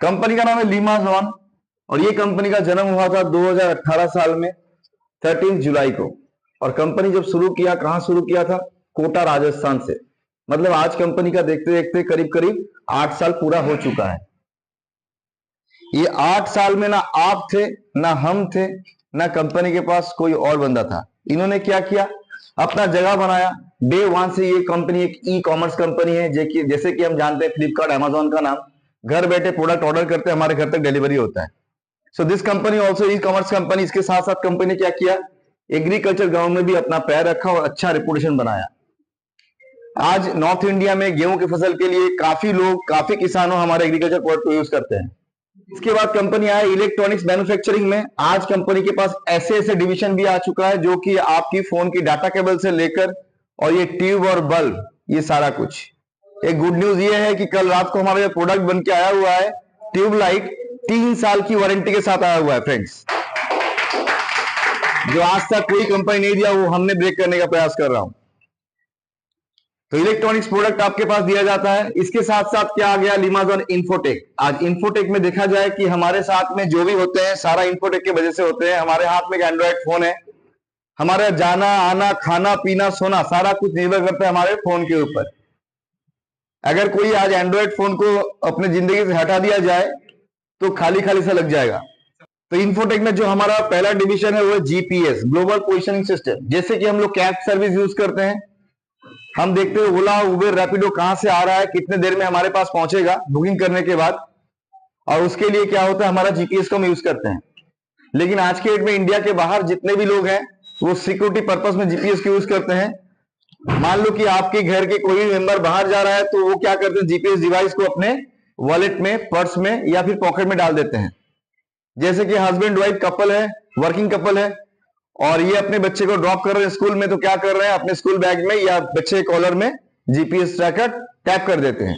Company का नाम है लीमाजॉन और ये कंपनी का जन्म हुआ था 2018 साल में 13 जुलाई को। और कंपनी जब शुरू किया, कहां शुरू किया था? कोटा राजस्थान से। मतलब आज कंपनी का देखते देखते करीब करीब 8 साल पूरा हो चुका है। ये 8 साल में ना आप थे, ना हम थे, ना कंपनी के पास कोई और बंदा था। इन्होंने क्या किया? अपना जगह बनाया। डे वन से ये कंपनी एक ई कॉमर्स कंपनी है, जैसे कि हम जानते हैं फ्लिपकार्ट, अमेजोन का नाम। घर बैठे प्रोडक्ट ऑर्डर करते हैं, हमारे घर तक डिलीवरी होता है। So this company also e commerce company. इसके साथ साथ कंपनी ने क्या किया? एग्रीकल्चर ग्राउंड में भी अपना पैर रखा और अच्छा रेपुटेशन बनाया। आज नॉर्थ इंडिया में गेहूं की फसल के लिए काफी लोग, काफी किसानों हमारे एग्रीकल्चर प्रोडक्ट को यूज करते हैं। इसके बाद कंपनी आया इलेक्ट्रॉनिक्स मैन्युफैक्चरिंग में। आज कंपनी के पास ऐसे ऐसे डिवीजन भी आ चुका है जो कि आपकी फोन की डाटा केबल से लेकर और ये ट्यूब और बल्ब, ये सारा कुछ। एक गुड न्यूज ये है कि कल रात को हमारा प्रोडक्ट बन के आया हुआ है, ट्यूबलाइट, 3 साल की वारंटी के साथ आया हुआ है फ्रेंड्स। जो आज तक कोई कंपनी नहीं दिया, वो हमने ब्रेक करने का प्रयास कर रहा हूं। तो इलेक्ट्रॉनिक्स प्रोडक्ट आपके पास दिया जाता है। इसके साथ साथ क्या आ गया? लीमाजॉन इंफोटेक। आज इंफोटेक में देखा जाए कि हमारे साथ में जो भी होते हैं सारा इंफोटेक की वजह से होते हैं। हमारे हाथ में एक एंड्रॉइड फोन है, हमारा जाना आना, खाना पीना, सोना सारा कुछ निर्भर करता है हमारे फोन के ऊपर। अगर कोई आज एंड्रॉइड फोन को अपनी जिंदगी से हटा दिया जाए तो खाली खाली सा लग जाएगा। तो इंफोटेक में जो हमारा पहला डिवीजन है वो है जीपीएस, ग्लोबल पोजिशनिंग सिस्टम। जैसे कि हम लोग कैब सर्विस यूज करते हैं, हम देखते हैं ओला, उबेर, रैपिडो कहां से आ रहा है, कितने देर में हमारे पास पहुंचेगा बुकिंग करने के बाद। और उसके लिए क्या होता है? हमारा जीपीएस को हम यूज करते हैं। लेकिन आज के डेट में इंडिया के बाहर जितने भी लोग हैं वो सिक्योरिटी पर्पस में जीपीएस को यूज करते हैं। मान लो कि आपके घर के कोई भी मेंबर बाहर जा रहा है तो वो क्या करते हैं? जीपीएस डिवाइस को अपने वॉलेट में, पर्स में या फिर पॉकेट में डाल देते हैं। जैसे कि हस्बैंड वाइफ कपल है, वर्किंग कपल है, और ये अपने बच्चे को ड्रॉप कर रहे हैं स्कूल में, तो क्या कर रहे हैं? अपने स्कूल बैग में या बच्चे कॉलर में जीपीएस ट्रैकर टैप कर देते हैं।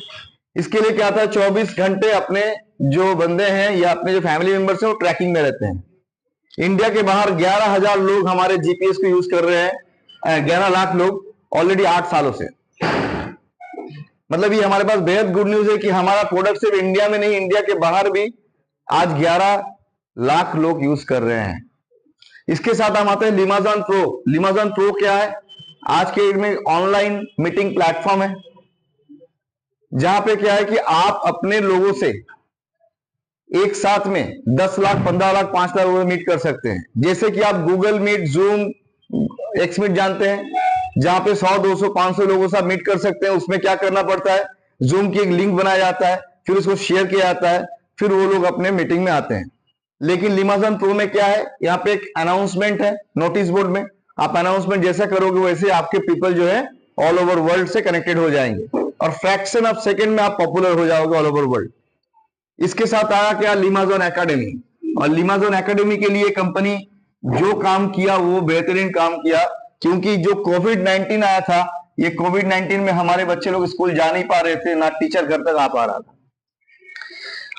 इसके लिए क्या था? 24 घंटे अपने जो बंदे हैं या अपने जो फैमिली मेंबर्स हैं वो ट्रैकिंग में रहते हैं। इंडिया के बाहर 11,000 लोग हमारे जीपीएस को यूज कर रहे हैं, 11 लाख लोग ऑलरेडी 8 सालों से। मतलब ये हमारे पास बेहद गुड न्यूज है कि हमारा प्रोडक्ट सिर्फ इंडिया में नहीं, इंडिया के बाहर भी आज 11 लाख लोग यूज कर रहे हैं। इसके साथ हम आते हैं लीमाजॉन प्रो। लीमाजॉन प्रो क्या है? आज के डेट में ऑनलाइन मीटिंग प्लेटफॉर्म है, जहां पे क्या है कि आप अपने लोगों से एक साथ में 10 लाख, 15 लाख, 5 लाख लोगों मीट कर सकते हैं। जैसे कि आप Google Meet, Zoom, X Meet जानते हैं, जहां पे 100, 200, 500 लोगों से आप मीट कर सकते हैं। उसमें क्या करना पड़ता है? जूम की एक लिंक बनाया जाता है, फिर उसको शेयर किया जाता है, फिर वो लोग अपने मीटिंग में आते हैं। लेकिन लीमाजॉन प्रो में क्या है? यहाँ पे एक अनाउंसमेंट है नोटिस बोर्ड में। आप अनाउंसमेंट जैसा करोगे वैसे आपके पीपल जो है ऑल ओवर वर्ल्ड से कनेक्टेड हो जाएंगे और फ्रैक्शन ऑफ सेकंड में आप पॉपुलर हो जाओगे ऑल ओवर वर्ल्ड। इसके साथ आया क्या? लीमाजॉन एकेडमी। और लीमाजॉन एकेडमी के लिए कंपनी जो काम किया वो बेहतरीन काम किया, क्योंकि जो कोविड-19 आया था, ये कोविड-19 में हमारे बच्चे लोग स्कूल जा नहीं पा रहे थे, ना टीचर घर तक आ पा रहा था।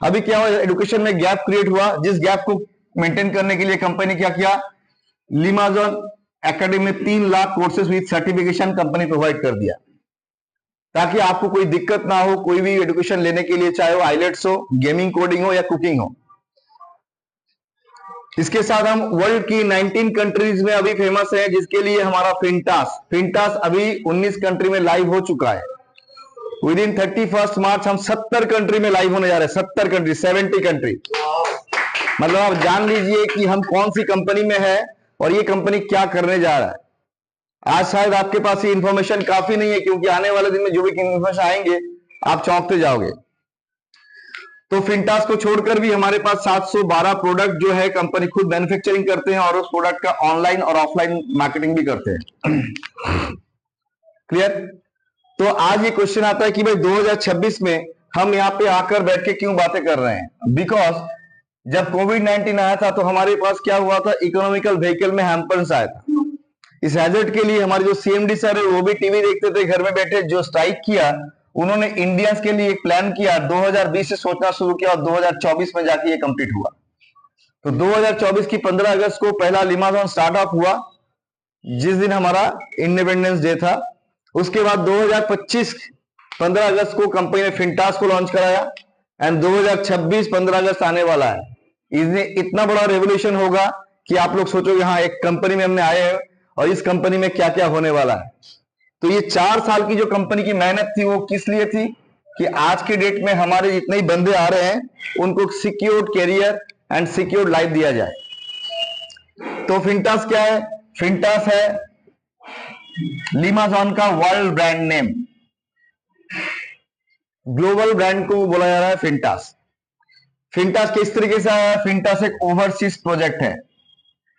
अभी क्या हुआ? एजुकेशन में गैप क्रिएट हुआ, जिस गैप को मेंटेन करने के लिए कंपनी क्या किया? लीमाजॉन एकेडमी में 3 lakh courses with certification company provide कर दिया, ताकि आपको कोई दिक्कत ना हो कोई भी एजुकेशन लेने के लिए, चाहे वो आइलेट्स हो, गेमिंग, कोडिंग हो या कुकिंग हो। इसके साथ हम वर्ल्ड की 19 कंट्रीज में अभी फेमस है, जिसके लिए हमारा फिंटास अभी 19 कंट्री में लाइव हो चुका है। विद इन 31 मार्च हम 70 कंट्री में लाइव होने जा रहे हैं। 70 कंट्री, 70 कंट्री। मतलब आप जान लीजिए कि हम कौन सी कंपनी में है और ये कंपनी क्या करने जा रहा है। आज शायद आपके पास ये इंफॉर्मेशन काफी नहीं है, क्योंकि आने वाले दिन में जो भी इंफॉर्मेशन आएंगे आप चौंकते जाओगे। तो फिंटास को छोड़कर भी हमारे पास 712 प्रोडक्ट जो है कंपनी खुद मैन्युफैक्चरिंग करते हैं और उस प्रोडक्ट का ऑनलाइन और ऑफलाइन मार्केटिंग भी करते हैं। क्लियर? तो आज ये क्वेश्चन आता है कि भाई 2026 में हम यहाँ पे आकर बैठ के क्यों बातें कर रहे हैं? बिकॉज जब कोविड-19 आया था तो हमारे पास क्या हुआ था? इकोनॉमिकल व्हीकल में हैम्पर्स आया था। इस हैजर्ड के लिए हमारे जो सीएमडी सर है वो भी टीवी देखते थे घर में बैठे, जो स्ट्राइक किया उन्होंने इंडियंस के लिए एक प्लान किया, 2020 से सोचना शुरू किया और 2024 में जाके ये कंप्लीट हुआ। तो 2024 की 15 अगस्त को पहला लीमाजॉन स्टार्ट ऑफ हुआ, जिस दिन हमारा इंडिपेंडेंस डे था। उसके बाद 2025 15 अगस्त को कंपनी ने फिंटास को लॉन्च कराया एंड 2026 15 अगस्त आने वाला है। इसमें इतना बड़ा रेवोल्यूशन होगा कि आप लोग सोचोगे हाँ एक कंपनी में हमने आए हैं और इस कंपनी में क्या क्या होने वाला है। तो ये 4 साल की जो कंपनी की मेहनत थी वो किस लिए थी कि आज के डेट में हमारे जितने ही बंदे आ रहे हैं उनको secured career and secured life दिया जाए। तो फिंटास क्या है? फिंटास है लिमाजॉन का world brand name, global brand को बोला जा रहा है फिंटास। फिंटास किस तरीके से आया है? फिंटास एक ओवरसीज प्रोजेक्ट है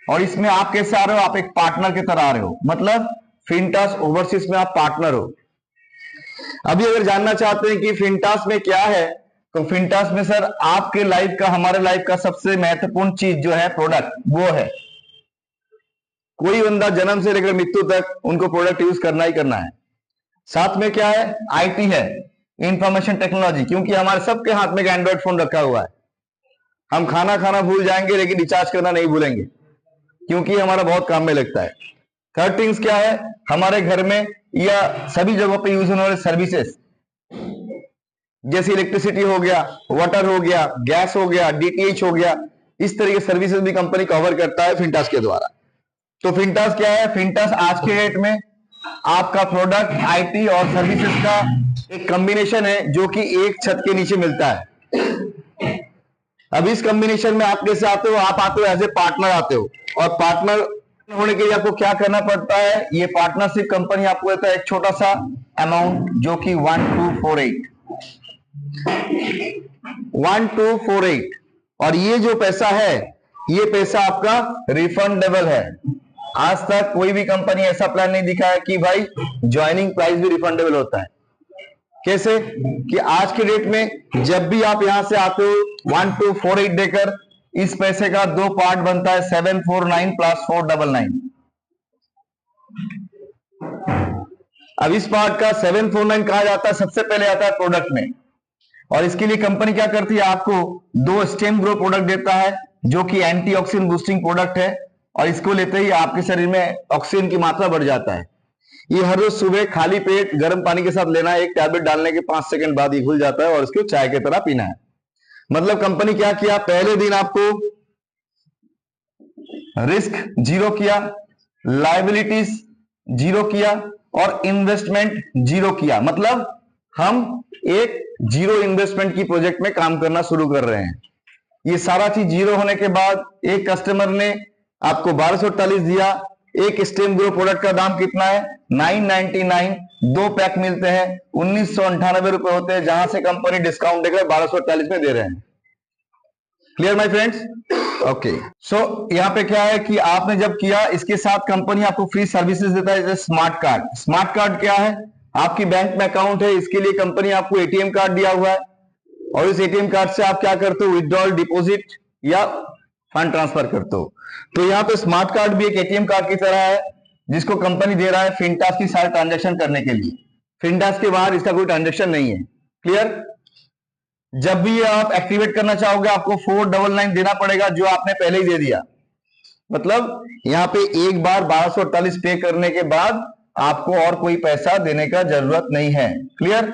और इसमें आप कैसे आ रहे हो? आप एक पार्टनर की तरह आ रहे हो, मतलब फिंटास ओवरसीज में आप पार्टनर हो। अभी अगर जानना चाहते हैं कि फिंटास में क्या है, तो फिंटास में सर आपके लाइफ का, हमारे लाइफ का सबसे महत्वपूर्ण चीज जो है प्रोडक्ट, वो है कोई बंदा जन्म से लेकर मृत्यु तक उनको प्रोडक्ट यूज करना ही करना है। साथ में क्या है? आईटी है, इंफॉर्मेशन टेक्नोलॉजी, क्योंकि हमारे सबके हाथ में एक एंड्रॉइड फोन रखा हुआ है। हम खाना भूल जाएंगे लेकिन रिचार्ज करना नहीं भूलेंगे, क्योंकि हमारा बहुत काम में लगता है। थर्ड थिंग्स क्या है? हमारे घर में या सभी जगहों पे यूज होने वाले सर्विसेज, जैसे इलेक्ट्रिसिटी हो गया, वाटर हो गया, गैस हो गया, डीटीएच हो गया, इस तरह के सर्विसेज भी कंपनी कवर करता है फिंटास के द्वारा। तो फिंटास क्या है? फिंटास आज के डेट में आपका प्रोडक्ट, आईटी और सर्विसेज का एक कॉम्बिनेशन है जो कि एक छत के नीचे मिलता है। अब इस कॉम्बिनेशन में आप कैसे आते हो? आप आते हो एज ए पार्टनर आते हो, और पार्टनर होने के लिए आपको क्या करना पड़ता है? ये पार्टनरशिप कंपनी आपको देता है एक छोटा सा अमाउंट जो कि 1248 और ये जो पैसा है ये पैसा आपका रिफंडेबल है। आज तक कोई भी कंपनी ऐसा प्लान नहीं दिखा है कि भाई ज्वाइनिंग प्राइस भी रिफंडेबल होता है। कैसे? कि आज के डेट में जब भी आप यहां से आते हो 1248 देकर, इस पैसे का 2 पार्ट बनता है 749 प्लस 499। अब इस पार्ट का 749 कहा जाता है, सबसे पहले आता है प्रोडक्ट में, और इसके लिए कंपनी क्या करती है? आपको 2 स्टेम ग्रो प्रोडक्ट देता है जो कि एंटीऑक्सीडेंट बूस्टिंग प्रोडक्ट है, और इसको लेते ही आपके शरीर में ऑक्सीजन की मात्रा बढ़ जाता है। ये हर रोज सुबह खाली पेट गर्म पानी के साथ लेना है, एक टैबलेट डालने के 5 सेकंड बाद ये घुल जाता है और इसको चाय की तरह पीना है। मतलब कंपनी क्या किया? पहले दिन आपको रिस्क जीरो किया, लायबिलिटीज जीरो किया और इन्वेस्टमेंट जीरो किया। मतलब हम एक जीरो इन्वेस्टमेंट की प्रोजेक्ट में काम करना शुरू कर रहे हैं। ये सारा चीज जीरो होने के बाद एक कस्टमर ने आपको 1248 दिया। एक स्टेम ग्रो प्रोडक्ट का दाम कितना है? 999। 2 पैक मिलते हैं, 1998 रुपए होते हैं, जहां से कंपनी डिस्काउंट देकर 1248 में दे रहे हैं। Clear my friends? ओके, सो यहां पे क्या है कि आपने जब किया, इसके साथ कंपनी आपको फ्री सर्विसेज देता है, जैसे स्मार्ट कार्ड। स्मार्ट कार्ड क्या है? आपकी बैंक में अकाउंट है, इसके लिए कंपनी आपको एटीएम कार्ड दिया हुआ है, और इस एटीएम कार्ड से आप क्या करते हो? विड्रॉल, डिपॉजिट या फंड ट्रांसफर करते हो। तो यहाँ पे स्मार्ट कार्ड भी एक एटीएम कार्ड की तरह है, जिसको कंपनी दे रहा है फिंटास की सारे ट्रांजैक्शन करने के लिए। फिंटास के बाहर इसका कोई ट्रांजैक्शन नहीं है। क्लियर? जब भी आप एक्टिवेट करना चाहोगे आपको 499 देना पड़ेगा, जो आपने पहले ही दे दिया। मतलब यहाँ पे एक बार 1248 पे करने के बाद आपको और कोई पैसा देने का जरूरत नहीं है। क्लियर?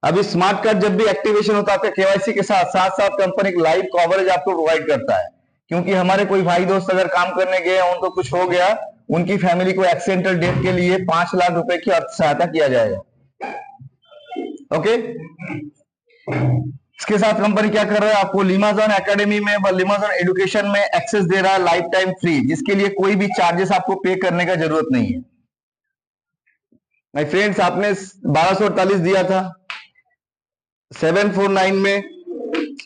अभी स्मार्ट कार्ड जब भी एक्टिवेशन होता है केवाईसी के साथ साथ कंपनी लाइव कवरेज आपको प्रोवाइड करता है, क्योंकि हमारे कोई भाई दोस्त अगर काम करने गए, उनको कुछ हो गया, उनकी फैमिली को एक्सीडेंटल डेथ के लिए 5 लाख रुपए की अर्थ सहायता किया जाएगा। ओके, इसके साथ कंपनी क्या कर रहा है? आपको लिमाजॉन एकेडमी में, लिमाजॉन एजुकेशन में एक्सेस दे रहा है लाइफ टाइम फ्री, जिसके लिए कोई भी चार्जेस आपको पे करने का जरूरत नहीं है। माय फ्रेंड्स, आपने 1248 दिया था, 749 में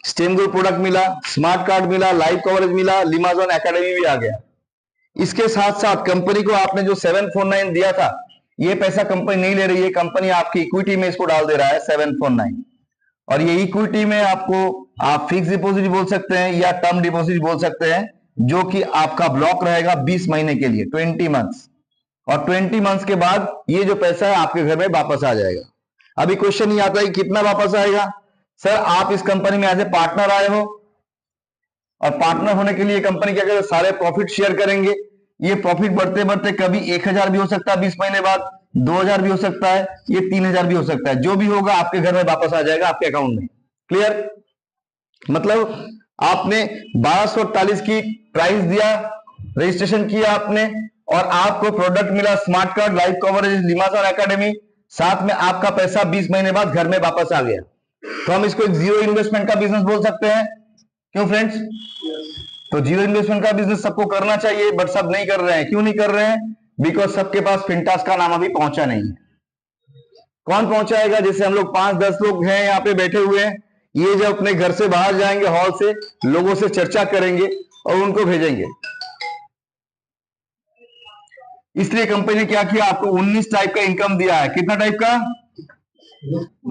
स्टेम ग्रुप प्रोडक्ट मिला, स्मार्ट कार्ड मिला, लाइव कवरेज मिला, लिमाजॉन एकेडमी भी आ गया। इसके साथ साथ कंपनी को आपने जो 749 दिया था, ये पैसा कंपनी नहीं ले रही है, कंपनी आपकी इक्विटी में इसको डाल दे रहा है 749। और ये इक्विटी में आपको आप फिक्स डिपॉजिट बोल सकते हैं या टर्म डिपॉजिट बोल सकते हैं, जो कि आपका ब्लॉक रहेगा 20 महीने के लिए, 20 मंथ्स, और 20 मंथ्स के बाद ये जो पैसा है आपके घर में वापस आ जाएगा। अभी क्वेश्चन ये आता है कि कितना वापस आएगा? सर, आप इस कंपनी में एज ए पार्टनर आए हो, और पार्टनर होने के लिए कंपनी क्या करेगा? सारे प्रॉफिट शेयर करेंगे। ये प्रॉफिट बढ़ते बढ़ते कभी 1000 भी हो सकता है 20 महीने बाद, 2000 भी हो सकता है, ये 3000 भी हो सकता है, जो भी होगा आपके घर में वापस आ जाएगा आपके अकाउंट में। क्लियर? मतलब आपने 1248 की प्राइस दिया, रजिस्ट्रेशन किया आपने, और आपको प्रोडक्ट मिला स्मार्ट कार्ड, लाइफ कवरेज, लिमासन एकेडमी, साथ में आपका पैसा 20 महीने बाद घर में वापस आ गया। तो हम इसको एक जीरो इन्वेस्टमेंट का बिजनेस बोल सकते हैं। क्यों फ्रेंड्स? तो जीरो इन्वेस्टमेंट का बिजनेस सबको करना चाहिए, बट सब नहीं कर रहे हैं। क्यों नहीं कर रहे हैं? बिकॉज सबके पास फिंटास का नाम अभी पहुंचा नहीं है। कौन पहुंचाएगा? जैसे हम लोग 5-10 लोग हैं यहाँ पे बैठे हुए हैं, ये जब अपने घर से बाहर जाएंगे हॉल से, लोगों से चर्चा करेंगे और उनको भेजेंगे। इसलिए कंपनी ने क्या किया, आपको 19 टाइप का इनकम दिया है। कितना टाइप का?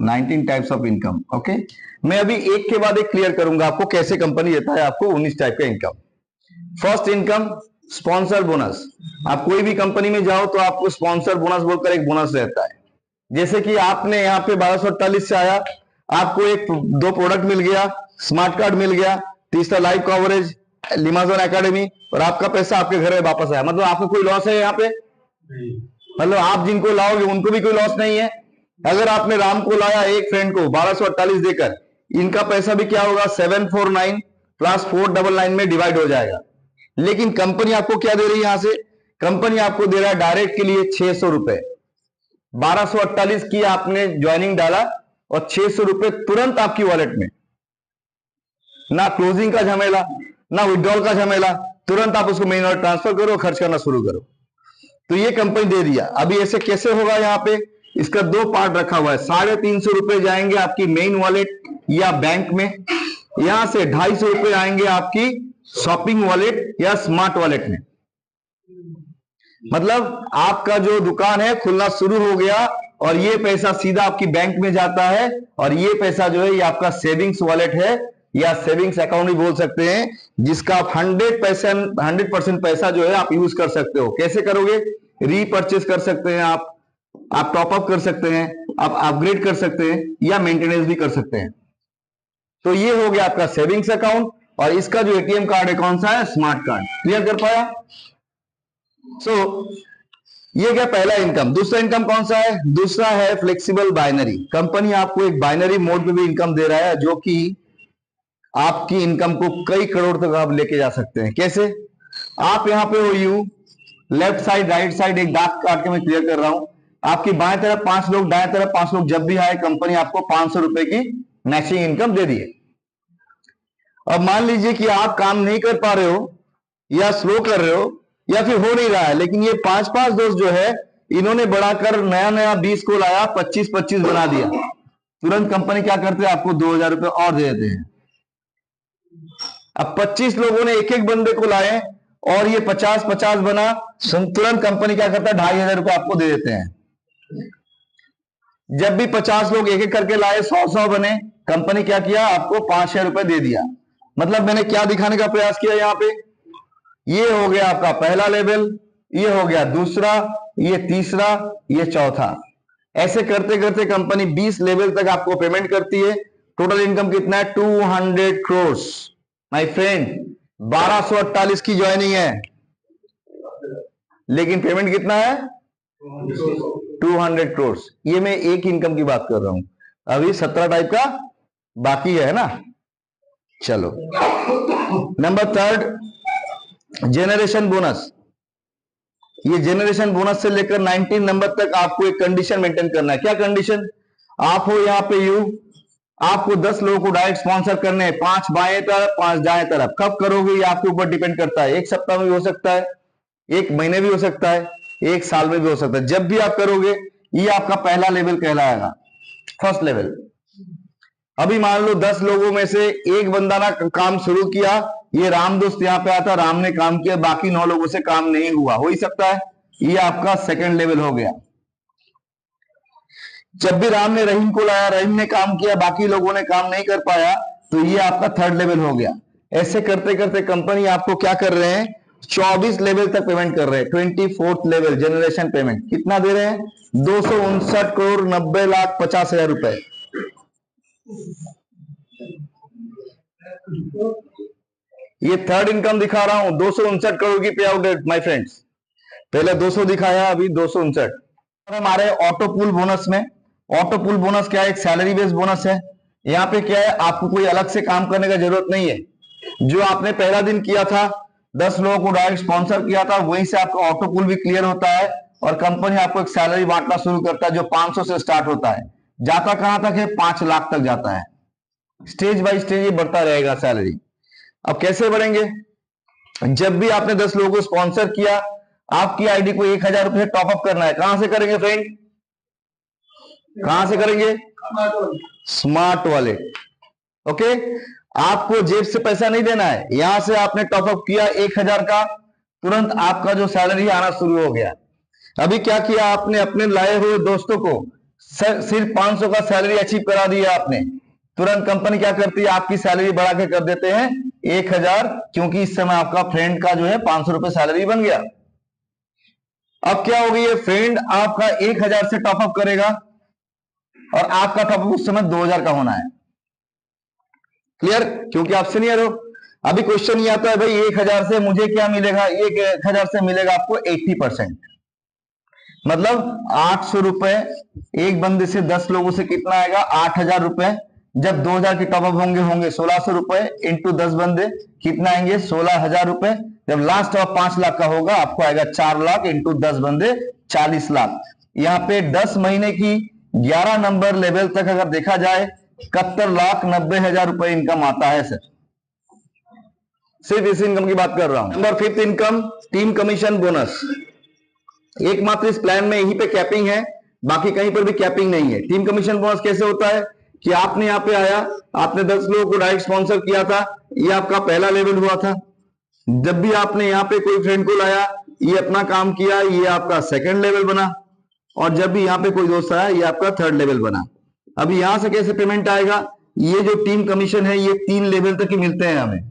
19 टाइप्स ऑफ इनकम। ओके, मैं अभी एक के बाद एक क्लियर करूंगा आपको कैसे कंपनी देता है आपको 19 टाइप का income. First income, sponsor bonus. आप कोई भी कंपनी में जाओ तो आपको स्पॉन्सर बोनस बोलकर एक बोनस रहता है। जैसे कि आपने यहाँ पे 1248 से आया, आपको एक 2 प्रोडक्ट मिल गया, स्मार्ट कार्ड मिल गया, तीसरा लाइव कवरेज, लिमासन एकेडमी, और आपका पैसा आपके घर में वापस आया। मतलब आपको कोई लॉस है यहाँ पे? मतलब आप जिनको लाओगे उनको भी कोई लॉस नहीं है। अगर आपने राम को लाया एक फ्रेंड को 1248 देकर, इनका पैसा भी क्या होगा, 749 प्लस 499 में डिवाइड हो जाएगा। लेकिन कंपनी आपको क्या दे रही है? यहां से कंपनी आपको दे रहा है डायरेक्ट के लिए 600 रुपए। 1248 की आपने ज्वाइनिंग डाला और 600 रुपए तुरंत आपकी वॉलेट में। ना क्लोजिंग का झमेला, ना विड्रॉल का झमेला, तुरंत आप उसको मेन वॉलेट ट्रांसफर करो, खर्च करना शुरू करो। तो ये कंपनी दे दिया। अभी ऐसे कैसे होगा? यहाँ पे इसका 2 पार्ट रखा हुआ है। 350 रुपए जाएंगे आपकी मेन वॉलेट या बैंक में, यहां से 250 रुपए आएंगे आपकी शॉपिंग वॉलेट या स्मार्ट वॉलेट में। मतलब आपका जो दुकान है खुलना शुरू हो गया और ये पैसा सीधा आपकी बैंक में जाता है, और ये पैसा जो है ये आपका सेविंग्स वॉलेट है या सेविंग्स अकाउंट भी बोल सकते हैं, जिसका आप 100% पैसा जो है आप यूज कर सकते हो। कैसे करोगे? रीपरचेस कर सकते हैं आप टॉपअप कर सकते हैं, आप अपग्रेड कर सकते हैं, या मेंटेनेंस भी कर सकते हैं। तो ये हो गया आपका सेविंग्स अकाउंट, और इसका जो एटीएम कार्ड है कौन सा है? Smart card. क्लियर कर पाया? ये क्या पहला इनकम। दूसरा इनकम कौन सा है? दूसरा है फ्लेक्सिबल बाइनरी। कंपनी आपको एक बाइनरी मोड पे भी इनकम दे रहा है, जो कि आपकी इनकम को कई करोड़ तक आप लेके जा सकते हैं। कैसे? आप यहां पे हो you, left side right side एक दाग काट के मैं क्लियर कर रहा हूं। आपकी बाएं तरफ 5 लोग, दाएं तरफ 5 लोग जब भी आए, कंपनी आपको 500 रुपए की मैचिंग इनकम दे दी है। अब मान लीजिए कि आप काम नहीं कर पा रहे हो, या स्लो कर रहे हो, या फिर हो नहीं रहा है, लेकिन ये 5-5 दोस्त जो है इन्होंने बढ़ाकर नया 20 को लाया, 25-25 बना दिया। तुरंत कंपनी क्या करते हैं? आपको 2000 रुपए और दे देते हैं। अब 25 लोगों ने एक एक बंदे को लाए और ये 50-50 बना, तुरंत कंपनी क्या करता है? 2500 रुपए आपको दे देते हैं। जब भी 50 लोग एक एक करके लाए, 100 बने, कंपनी क्या किया? आपको 5000 रुपए दे दिया। मतलब मैंने क्या दिखाने का प्रयास किया यहाँ पे? ये हो गया आपका पहला लेवल, ये हो गया दूसरा, ये तीसरा, ये चौथा। ऐसे करते करते कंपनी 20 लेवल तक आपको पेमेंट करती है। टोटल इनकम कितना है? 200 करोड़ माय फ्रेंड। 1248 की ज्वाइनिंग है, लेकिन पेमेंट कितना है? 200 करोड़। ये मैं एक इनकम की बात कर रहा हूं, अभी 17 टाइप का बाकी है ना। चलो, नंबर 3, जेनरेशन बोनस। ये जेनरेशन बोनस से लेकर 19 नंबर तक आपको एक कंडीशन मेंटेन करना है। क्या कंडीशन? आप हो यहाँ पे यू, आपको 10 लोगों को डायरेक्ट स्पॉन्सर करने हैं, 5 बाएं तरफ 5 दाएं तरफ। कब करोगे ये आपके ऊपर डिपेंड करता है। 1 सप्ताह में भी हो सकता है, 1 महीने भी हो सकता है, 1 साल में भी हो सकता है। जब भी आप करोगे ये आपका पहला लेवल कहलाएगा, फर्स्ट लेवल। अभी मान लो 10 लोगों में से एक बंदा ना काम शुरू किया, ये राम दोस्त यहां पे आता, राम ने काम किया, बाकी 9 लोगों से काम नहीं हुआ, हो ही सकता है। ये आपका सेकंड लेवल हो गया। जब भी राम ने रहीम को लाया, रहीम ने काम किया, बाकी लोगों ने काम नहीं कर पाया, तो ये आपका थर्ड लेवल हो गया। ऐसे करते करते कंपनी आपको क्या कर रहे हैं? 24 लेवल तक पेमेंट कर रहे हैं। 24th लेवल जनरेशन पेमेंट कितना दे रहे हैं? 259 करोड़ 90 लाख 50 हजार रुपए। ये थर्ड इनकम दिखा रहा हूं, 259 करोड़ की पे आउट है माय फ्रेंड्स। पहले 200 दिखाया, अभी 259। हमारे ऑटो पूल बोनस में, ऑटो पूल बोनस क्या है? एक सैलरी बेस्ड बोनस है। यहाँ पे क्या है, आपको कोई अलग से काम करने का जरूरत नहीं है। जो आपने पहला दिन किया था, 10 लोगों को डायरेक्ट स्पॉन्सर किया था, वहीं से आपका ऑटो पूल भी क्लियर होता है और कंपनी आपको एक सैलरी बांटना शुरू करता है जो 500 से स्टार्ट होता है, जाता कहां तक है? 5 लाख तक जाता है। स्टेज बाय स्टेज ये बढ़ता रहेगा सैलरी। अब कैसे बढ़ेंगे? जब भी आपने 10 लोगों को स्पॉन्सर किया, आपकी आईडी को 1000 रुपए टॉपअप करना है। कहां से करेंगे फ्रेंड? कहां से करेंगे? Smart wallet. ओके, आपको जेब से पैसा नहीं देना है। यहां से आपने टॉपअप किया 1000 का, तुरंत आपका जो सैलरी आना शुरू हो गया। अभी क्या किया आपने? अपने लाए हुए दोस्तों को सिर्फ 500 का सैलरी अचीव करा दिया आपने, तुरंत कंपनी क्या करती है? आपकी सैलरी बढ़ा के कर देते हैं 1000, क्योंकि इस समय आपका फ्रेंड का जो है 500 रुपए सैलरी बन गया। अब क्या हो गई है? फ्रेंड आपका 1000 से टॉपअप करेगा और आपका टॉपअप उस समय 2000 का होना है। क्लियर? क्योंकि आप सीनियर हो। अभी क्वेश्चन ये आता है, भाई 1000 से मुझे क्या मिलेगा? 1000 से मिलेगा आपको 80%, मतलब 800 रुपए। एक बंदे से 10 लोगों से कितना आएगा? 8000 रुपए। जब 2000 के टॉपअप होंगे 1600 रुपए इंटू 10 बंदे, कितना आएंगे? 16000 रुपए। जब लास्ट ऑफ 5 लाख का होगा, आपको आएगा 4 लाख इंटू 10 बंदे 40 लाख। यहाँ पे 10 महीने की 11 नंबर लेवल तक अगर देखा जाए 71,90,000 रुपए इनकम आता है सर। सिर्फ इस इनकम की बात कर रहा हूं। Number 5 income, team commission bonus. एकमात्र इस प्लान में यहीं पे कैपिंग है, बाकी कहीं पर भी कैपिंग नहीं है। टीम कमीशन बोनस कैसे होता है कि आपने यहाँ पे आया, आपने 10 लोगों को डायरेक्ट स्पॉन्सर किया था, ये आपका पहला लेवल हुआ था। जब भी आपने यहाँ पे कोई फ्रेंड को लाया, ये अपना काम किया, ये आपका सेकंड लेवल बना। और जब भी यहाँ पे कोई दोस्त आया, ये आपका थर्ड लेवल बना। अभी यहां से कैसे पेमेंट आएगा? ये जो टीम कमीशन है, ये 3 लेवल तक ही मिलते हैं हमें,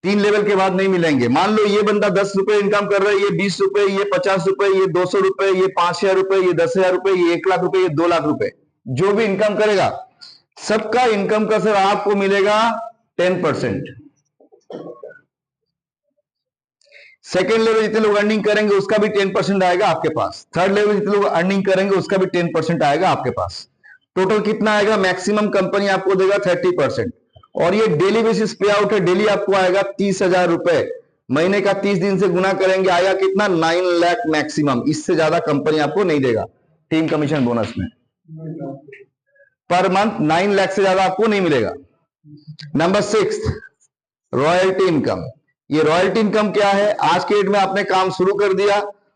3 लेवल के बाद नहीं मिलेंगे। मान लो ये बंदा 10 रुपए इनकम कर रहा है, ये 20 रुपए, ये 50 रुपए, ये 200 रुपए, ये 5000 रुपए, ये 10,000 रुपए, ये 1 लाख रुपए, ये 2 लाख रुपए, जो भी इनकम करेगा सबका इनकम का सर आपको मिलेगा 10%। सेकेंड लेवल जितने लोग अर्निंग करेंगे उसका भी 10% आएगा आपके पास। थर्ड लेवल जितने लोग अर्निंग करेंगे उसका भी 10% आएगा आपके पास। टोटल कितना आएगा? मैक्सिमम कंपनी आपको देगा 30%। और ये डेली बेसिस पे आउट है, डेली आपको आएगा 30,000 रुपए। महीने का 30 दिन से गुना करेंगे, आएगा कितना? 9 लाख मैक्सिमम। इससे ज्यादा कंपनी आपको नहीं देगा टीम कमीशन बोनस में। पर मंथ 9 लाख से ज्यादा आपको नहीं मिलेगा। Number 6 royalty income. ये रॉयल्टी इनकम क्या है? आज के डेट में आपने काम शुरू कर दिया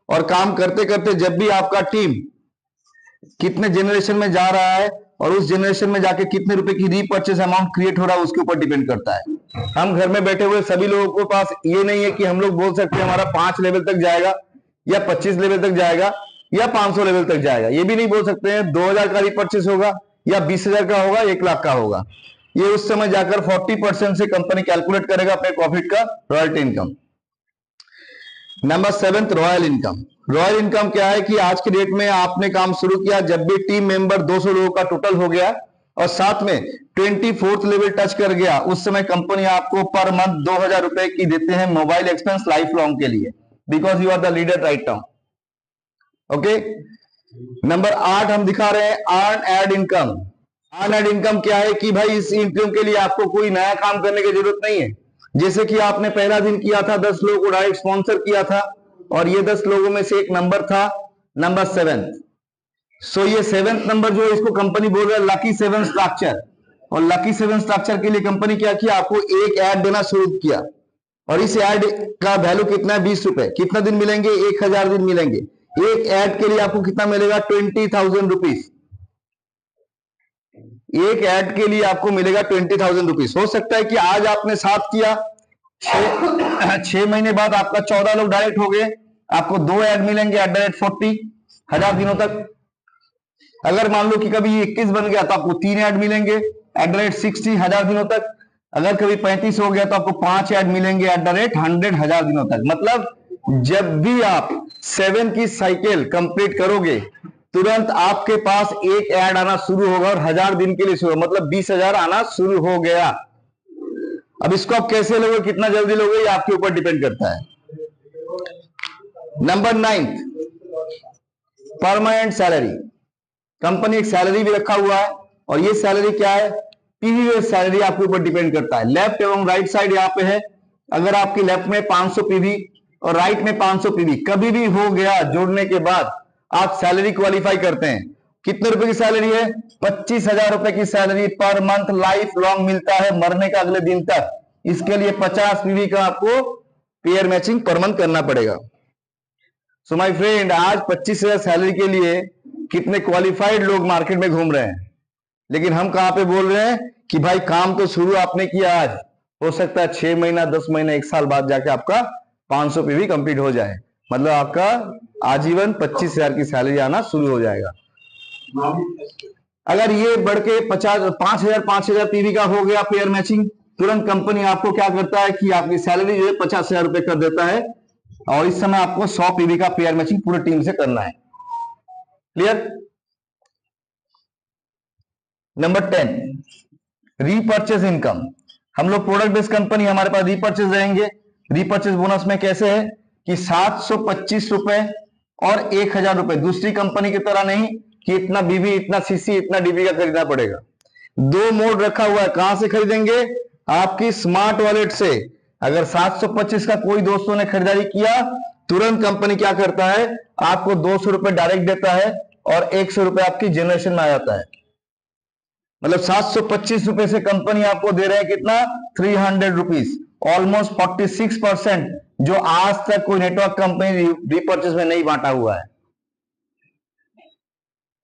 और काम करते करते जब भी आपका टीम कितने जनरेशन में जा रहा है और उस जनरेशन में जाके कितने रुपए की रीपर्चेस अमाउंट क्रिएट हो रहा है, उसके ऊपर डिपेंड करता है। हम घर में बैठे हुए सभी लोगों के पास ये नहीं है कि हम लोग बोल सकते हैं हमारा 5 लेवल तक जाएगा या 25 लेवल तक जाएगा या 500 लेवल तक जाएगा। ये भी नहीं बोल सकते हैं 2000 का रीपर्चेस होगा या 20,000 का होगा, 1 लाख का होगा। ये उस समय जाकर 40% से कंपनी कैलकुलेट करेगा अपने प्रॉफिट का royalty income. Number 7 royal income. Royal income क्या है कि आज की डेट में आपने काम शुरू किया, जब भी टीम मेंबर 200 लोगों का टोटल हो गया और साथ में 24th लेवल टच कर गया, उस समय कंपनी आपको पर मंथ 2000 रुपए की देते हैं मोबाइल एक्सपेंस लाइफ लॉन्ग के लिए, because you are the leader right now. Okay, number 8 हम दिखा रहे हैं earned income. Earned income क्या है कि भाई इस इनकम के लिए आपको कोई नया काम करने की जरूरत नहीं है। जैसे कि आपने पहला दिन किया था, 10 लोगों को डायरेक्ट स्पॉन्सर किया था और ये 10 लोगों में से एक नंबर था नंबर 7। सो ये 7th नंबर जो है इसको कंपनी बोल रहा है लकी 7 स्ट्रक्चर। और लकी 7 स्ट्रक्चर के लिए कंपनी क्या किया? आपको एक ऐड देना शुरू किया और इस ऐड का वैल्यू कितना है? 20 रुपए। कितना दिन मिलेंगे? 1000 दिन मिलेंगे। एक ऐड के लिए आपको कितना मिलेगा? 20,000 रुपीज। एक ऐड के लिए आपको मिलेगा 20,000 रुपीज। हो सकता है कि आज आपने 7 किया, 6 महीने बाद आपका 14 लोग डायरेक्ट हो गए, आपको 2 ऐड मिलेंगे @40 1000 दिनों तक। अगर मान लो कि कभी 21 बन गया तो आपको 3 ऐड मिलेंगे @60 1000 दिनों तक। अगर कभी 35 हो गया तो आपको 5 ऐड मिलेंगे @100 1000 दिनों तक। मतलब जब भी आप 7 की साइकिल कंप्लीट करोगे, तुरंत आपके पास एक ऐड आना शुरू होगा और 1000 दिन के लिए शुरू, मतलब 20,000 आना शुरू हो गया। अब इसको आप कैसे लोगे, कितना जल्दी लोगे, ये आपके ऊपर डिपेंड करता है। नंबर 9 परमानेंट सैलरी, कंपनी एक सैलरी भी रखा हुआ है और ये सैलरी क्या है, पीवी बेस्ड सैलरी आपके ऊपर डिपेंड करता है। लेफ्ट एवं राइट साइड यहाँ पे है, अगर आपकी लेफ्ट में 500 पीवी और राइट में 500 पीवी कभी भी हो गया जोड़ने के बाद आप सैलरी क्वालिफाई करते हैं। कितने रुपए की सैलरी है, 25,000 रुपए की salary per month life long मिलता है, मरने का अगले दिन तक। इसके लिए 50 पीवी का आपको पेयर मैचिंग पर मंथ करना पड़ेगा। सो माय फ्रेंड, आज 25,000 सैलरी के लिए कितने क्वालिफाइड लोग मार्केट में घूम रहे हैं, लेकिन हम कहां पे बोल रहे हैं कि भाई काम तो शुरू आपने किया आज, हो सकता है 6 महीना 10 महीना 1 साल बाद जाके आपका 500 पीवी कंप्लीट हो जाए, मतलब आपका आजीवन 25,000 की सैलरी आना शुरू हो जाएगा। अगर ये बढ़ के 5,000 पीवी का हो गया पेयर मैचिंग, तुरंत कंपनी आपको क्या करता है कि आपकी सैलरी जो है 50,000 रुपए कर देता है और इस समय आपको 100 पीवी का पेयर मैचिंग पूरी टीम से करना है। क्लियर? Number 10, repurchase income. हम लोग प्रोडक्ट बेस्ड कंपनी, हमारे पास रीपर्चेज रहेंगे। रीपर्चेज बोनस में कैसे है कि 725 रुपए और 1,000 रुपए, दूसरी कंपनी की तरह नहीं कि इतना बीबी इतना सीसी इतना डीबी का खरीदना पड़ेगा। 2 मोड रखा हुआ है, कहां से खरीदेंगे, आपकी स्मार्ट वॉलेट से। अगर 725 का कोई दोस्तों ने खरीदारी किया, तुरंत कंपनी क्या करता है, आपको 200 रुपए डायरेक्ट देता है और 100 रुपए आपकी जनरेशन में आ जाता है। मतलब 725 रुपए से कंपनी आपको दे रहे हैं कितना, 300 रुपीज, ऑलमोस्ट 46% जो आज तक कोई नेटवर्क कंपनी रीपर्चेज में नहीं बांटा हुआ है।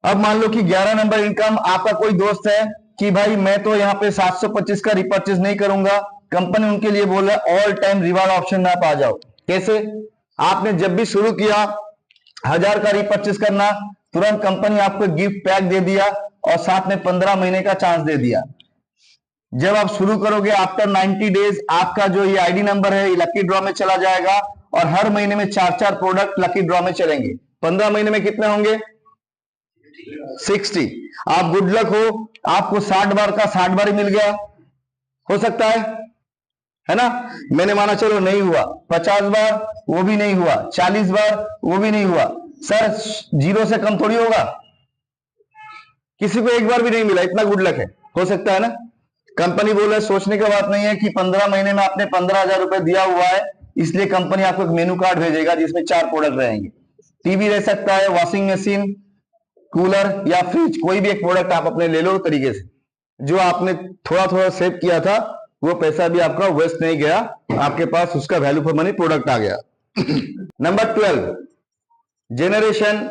अब मान लो कि 11 नंबर इनकम, आपका कोई दोस्त है कि भाई मैं तो यहाँ पे 725 का रीपर्चेज नहीं करूंगा, कंपनी उनके लिए बोल रहा है ऑल टाइम रिवार्ड ऑप्शन में आप आ जाओ। कैसे, आपने जब भी शुरू किया 1000 का रीपर्चेज करना, तुरंत कंपनी आपको गिफ्ट पैक दे दिया और साथ में 15 महीने का चांस दे दिया। जब आप शुरू करोगे आफ्टर 90 डेज आपका जो ये आईडी नंबर है ये लकी ड्रॉ में चला जाएगा और हर महीने में 4-4 प्रोडक्ट लकी ड्रॉ में चलेंगे। 15 महीने में कितने होंगे, 60। आप गुड लक हो, आपको 60 बार का 60 बार ही मिल गया, हो सकता है ना। मैंने माना चलो नहीं हुआ, 50 बार वो भी नहीं हुआ, 40 बार वो भी नहीं हुआ। सर 0 से कम थोड़ी होगा, किसी को एक बार भी नहीं मिला, इतना गुड लक है, हो सकता है ना। कंपनी बोल रहा है, सोचने की बात नहीं है कि 15 महीने में आपने 15,000 रुपए दिया हुआ है, इसलिए कंपनी आपको एक मेनू कार्ड भेजेगा जिसमें 4 प्रोडक्ट रहेंगे। टीवी रह सकता है, वॉशिंग मशीन, कूलर या फ्रिज, कोई भी एक प्रोडक्ट आप अपने ले लो तरीके से। जो आपने थोड़ा थोड़ा सेव किया था वो पैसा भी आपका वेस्ट नहीं गया, आपके पास उसका वैल्यू फॉर मनी प्रोडक्ट आ गया। नंबर 12, जेनरेशन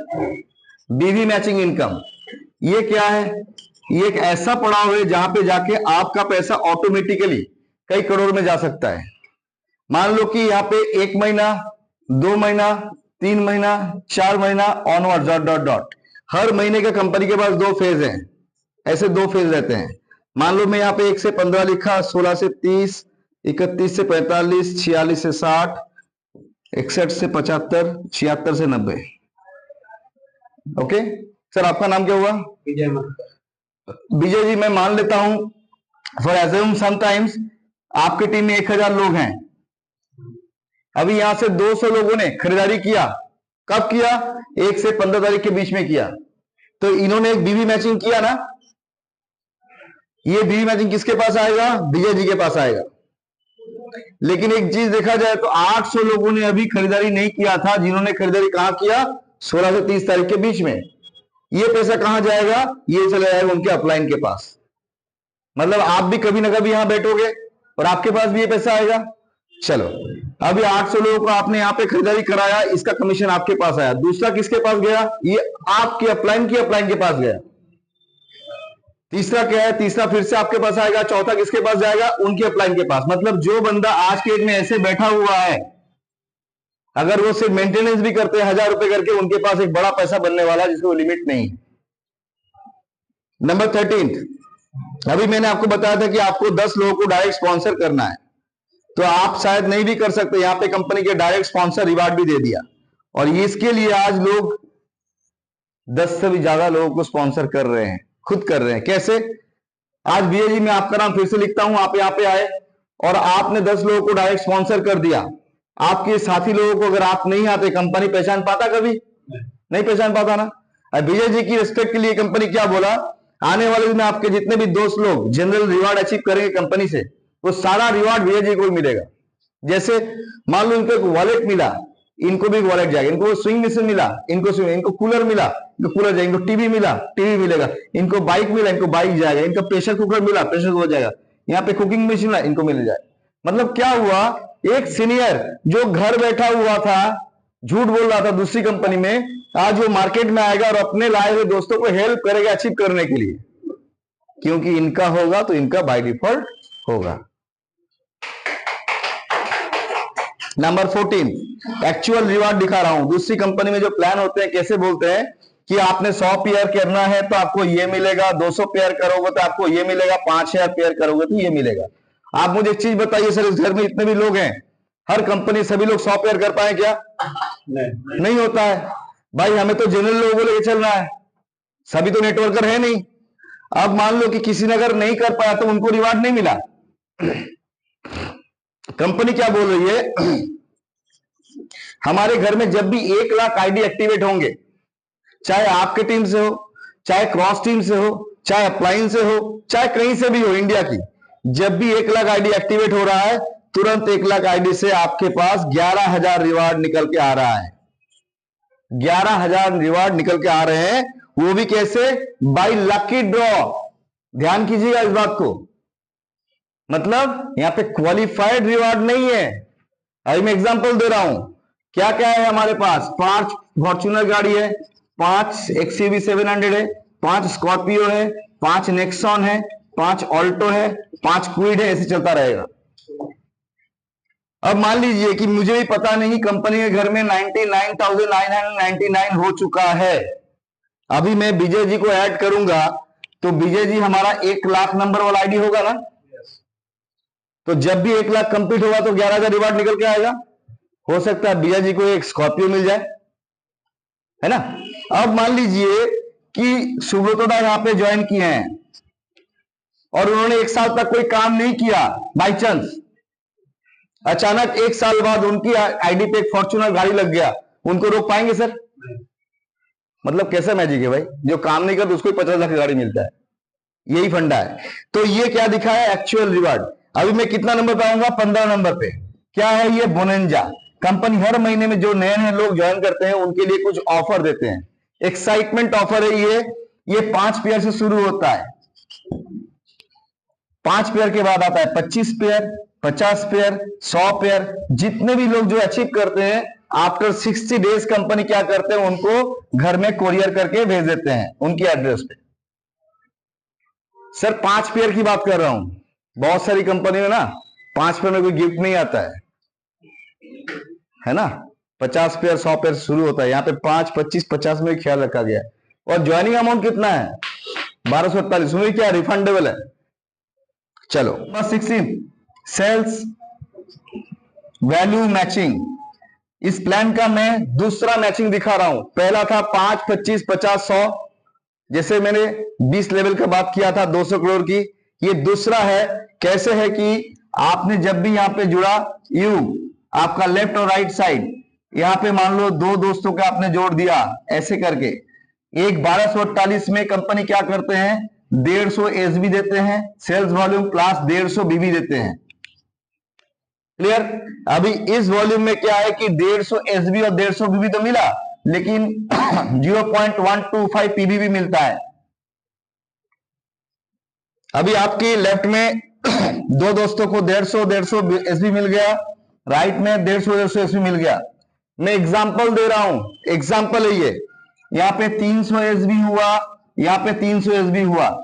बीवी मैचिंग इनकम। ये क्या है, ये एक ऐसा पड़ाव है जहां पे जाके आपका पैसा ऑटोमेटिकली कई करोड़ में जा सकता है। मान लो कि यहाँ पे 1 महीना 2 महीना 3 महीना 4 महीना ऑनवर्ड डॉट डॉट डॉट, हर महीने का कंपनी के पास 2 फेज हैं, ऐसे 2 फेज रहते हैं। मान लो मैं यहाँ पे 1 से 15 लिखा, 16 से 30, 31 से 45, 46 से 60, 61 से 75, 76 से 90। ओके सर, आपका नाम क्या हुआ? विजय जी। मैं मान लेता हूं फॉर एज्यूम समटाइम्स आपकी टीम में 1000 लोग हैं, अभी यहां से 200 लोगों ने खरीदारी किया। कब किया? 1 से 15 तारीख के बीच में किया। तो इन्होंने एक बीवी मैचिंग किया ना, ये बीवी मैचिंग किसके पास आएगा? विजय जी के पास आएगा। लेकिन एक चीज देखा जाए तो 800 लोगों ने अभी खरीदारी नहीं किया था, जिन्होंने खरीदारी कहां किया? 16 से 30 तारीख के बीच में। ये पैसा कहां जाएगा? ये चला जाएगा उनके अपलाइन के पास। मतलब आप भी कभी ना कभी यहां बैठोगे और आपके पास भी ये पैसा आएगा। चलो, अभी 800 लोगों को आपने यहां पे खरीदारी कराया, इसका कमीशन आपके पास आया। दूसरा किसके पास गया? ये आपके अपलाइन के पास गया। तीसरा क्या है? तीसरा फिर से आपके पास आएगा। चौथा किसके पास जाएगा? उनके अपलाइन के पास। मतलब जो बंदा आज के डेट में ऐसे बैठा हुआ है, अगर वो सिर्फ मेंटेनेंस भी करते हैं 1000 रुपए करके, उनके पास एक बड़ा पैसा बनने वाला है जिसको लिमिट नहीं है। नंबर 13, अभी मैंने आपको बताया था कि आपको 10 लोगों को डायरेक्ट स्पॉन्सर करना है, तो आप शायद नहीं भी कर सकते। यहां पे कंपनी के डायरेक्ट स्पॉन्सर रिवार्ड भी दे दिया और इसके लिए आज लोग 10 से भी ज्यादा लोगों को स्पॉन्सर कर रहे हैं, खुद कर रहे हैं। कैसे? आज भैया जी मैं आपका नाम फिर से लिखता हूं, आप यहां पे आए और आपने 10 लोगों को डायरेक्ट स्पॉन्सर कर दिया। आपके साथी लोगों को अगर आप नहीं आते, कंपनी पहचान पाता कभी? नहीं पहचान पाता ना। अब विजय जी की रिस्पेक्ट के लिए कंपनी क्या बोला, आने वाले दिन में आपके जितने भी दोस्त लोग जनरल रिवार्ड अचीव करेंगे कंपनी से, वो सारा रिवार्ड विजय जी को भी मिलेगा। जैसे मान लो इनको एक वॉलेट मिला, इनको भी वॉलेट जाएगा, इनको स्विंग मशीन मिला, इनको स्विंग, इनको कूलर मिला, इनको कूलर जाएगा, इनको टीवी मिला, टीवी मिलेगा, इनको बाइक मिला, इनको बाइक जाएगा, इनको प्रेशर कुकर मिला, प्रेशर कुकर जाएगा, यहाँ पे कुकिंग मशीन मिला, इनको मिल जाए। मतलब क्या हुआ, एक सीनियर जो घर बैठा हुआ था, झूठ बोल रहा था दूसरी कंपनी में, आज वो मार्केट में आएगा और अपने लाए हुए दोस्तों को हेल्प करेगा अचीव करने के लिए, क्योंकि इनका होगा तो इनका बाय डिफॉल्ट होगा। नंबर 14 एक्चुअल रिवार्ड दिखा रहा हूं। दूसरी कंपनी में जो प्लान होते हैं कैसे बोलते हैं कि आपने 100 पेयर करना है तो आपको ये मिलेगा, 200 पेयर करोगे तो आपको ये मिलेगा, 5000 पेयर करोगे तो ये मिलेगा। आप मुझे एक चीज बताइए सर, इस घर में इतने भी लोग हैं, हर कंपनी सभी लोग 100 पेयर कर पाए क्या? नहीं होता है भाई, हमें तो जनरल लोगों को लेके चलना है, सभी तो नेटवर्कर है नहीं। अब मान लो कि किसी ने अगर नहीं कर पाया तो उनको रिवार्ड नहीं मिला। कंपनी क्या बोल रही है, हमारे घर में जब भी 1 लाख आईडी एक्टिवेट होंगे, चाहे आपके टीम से हो, चाहे क्रॉस टीम से हो, चाहे अपलाइन से हो, चाहे कहीं से भी हो इंडिया की, जब भी 1 लाख आईडी एक्टिवेट हो रहा है, तुरंत 1 लाख आईडी से आपके पास 11,000 रिवार्ड निकल के आ रहा है। 11,000 रिवार्ड निकल के आ रहे हैं, वो भी कैसे? By lucky draw. ध्यान कीजिएगा इस बात को, मतलब यहां पे क्वालिफाइड रिवार्ड नहीं है। अभी मैं एग्जांपल दे रहा हूं, क्या क्या है हमारे पास, 5 फॉर्च्यूनर गाड़ी है, 5 XUV 700 है, 5 स्कॉर्पियो है, 5 नेक्सॉन है, 5 ऑल्टो है, 5 क्विड है, ऐसे चलता रहेगा। अब मान लीजिए कि मुझे भी पता नहीं, कंपनी के घर में 99,999 हो चुका है, अभी मैं विजय जी को ऐड करूंगा तो विजय जी हमारा 1 लाख नंबर वाला आईडी होगा ना। तो जब भी 1 लाख कंप्लीट होगा तो 11,000 रिवार्ड निकल के आएगा। हो सकता है विजय जी को एक स्कॉर्पियो मिल जाए, है ना। अब मान लीजिए कि सुब्रतोदा यहां पे ज्वाइन किए हैं और उन्होंने 1 साल तक कोई काम नहीं किया, बाई चांस अचानक 1 साल बाद उनकी आईडी पे एक फॉर्च्यूनर गाड़ी लग गया, उनको रोक पाएंगे सर? मतलब कैसा मैजिक है भाई, जो काम नहीं करता उसको 50 लाख की गाड़ी मिलता है, यही फंडा है। तो ये क्या दिखा है, एक्चुअल रिवार्ड। अभी मैं कितना नंबर पे आऊंगा, 15 नंबर पे। क्या है ये, बोनेंजा। कंपनी हर महीने में जो नए नए लोग ज्वाइन करते हैं उनके लिए कुछ ऑफर देते हैं, एक्साइटमेंट ऑफर है ये 5 पेयर से शुरू होता है, 5 पेयर के बाद आता है 25 पेयर, 50 पेयर, 100 पेयर। जितने भी लोग जो अचीव करते हैं, आफ्टर 60 डेज कंपनी क्या करते हैं, उनको घर में कोरियर करके भेज देते हैं उनकी एड्रेस पे। सर 5 पेयर की बात कर रहा हूं, बहुत सारी कंपनी में ना 5 पेयर में कोई गिफ्ट नहीं आता है ना। 50 पेयर 100 पेयर शुरू होता है, यहाँ पे 5, 25, 50 में ख्याल रखा गया है। और ज्वाइनिंग अमाउंट कितना है, 1248, उसमें क्या रिफंडेबल है। चलो 16 सेल्स वैल्यू मैचिंग। इस प्लान का मैं दूसरा मैचिंग दिखा रहा हूं। पहला था 5, 25, 50, 100, जैसे मैंने 20 लेवल का बात किया था 200 करोड़ की। ये दूसरा है, कैसे है कि आपने जब भी यहां पे जुड़ा, यू आपका लेफ्ट और राइट साइड, यहां पे मान लो 2 दोस्तों का आपने जोड़ दिया ऐसे करके, एक 1248 में कंपनी क्या करते हैं, 150 एसबी देते हैं, सेल्स वॉल्यूम प्लस 150 बीबी देते हैं। क्लियर। अभी इस वॉल्यूम में क्या है कि 150 एसबी और 150 बीबी तो मिला, लेकिन 0.125 पीबी भी मिलता है। अभी आपकी लेफ्ट में 2 दोस्तों को 150 एसबी मिल गया, राइट में 150 एसबी मिल गया। मैं एग्जांपल दे रहा हूं, एग्जांपल है ये। यहां पे 300 एसबी हुआ, यहां पे 300 एसबी हुआ।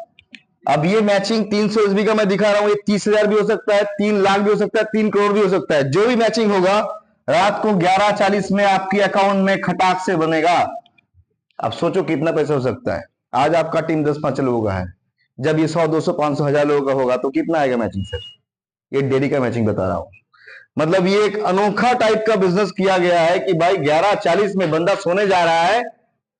अब ये मैचिंग 300 एसबी का मैं दिखा रहा हूं, ये 30,000 भी हो सकता है, 3 लाख भी हो सकता है, 3 करोड़ भी हो सकता है। जो भी मैचिंग होगा रात को 11:40 में आपके अकाउंट में खटाक से बनेगा। अब सोचो कितना पैसा हो सकता है। आज आपका टीम 10-5 लोगों का है, जब ये 100, 200, 500, 1000 लोगों का होगा तो कितना आएगा मैचिंग सर? ये डेली का मैचिंग बता रहा हूं। मतलब ये एक अनोखा टाइप का बिजनेस किया गया है कि भाई 11:40 में बंदा सोने जा रहा है,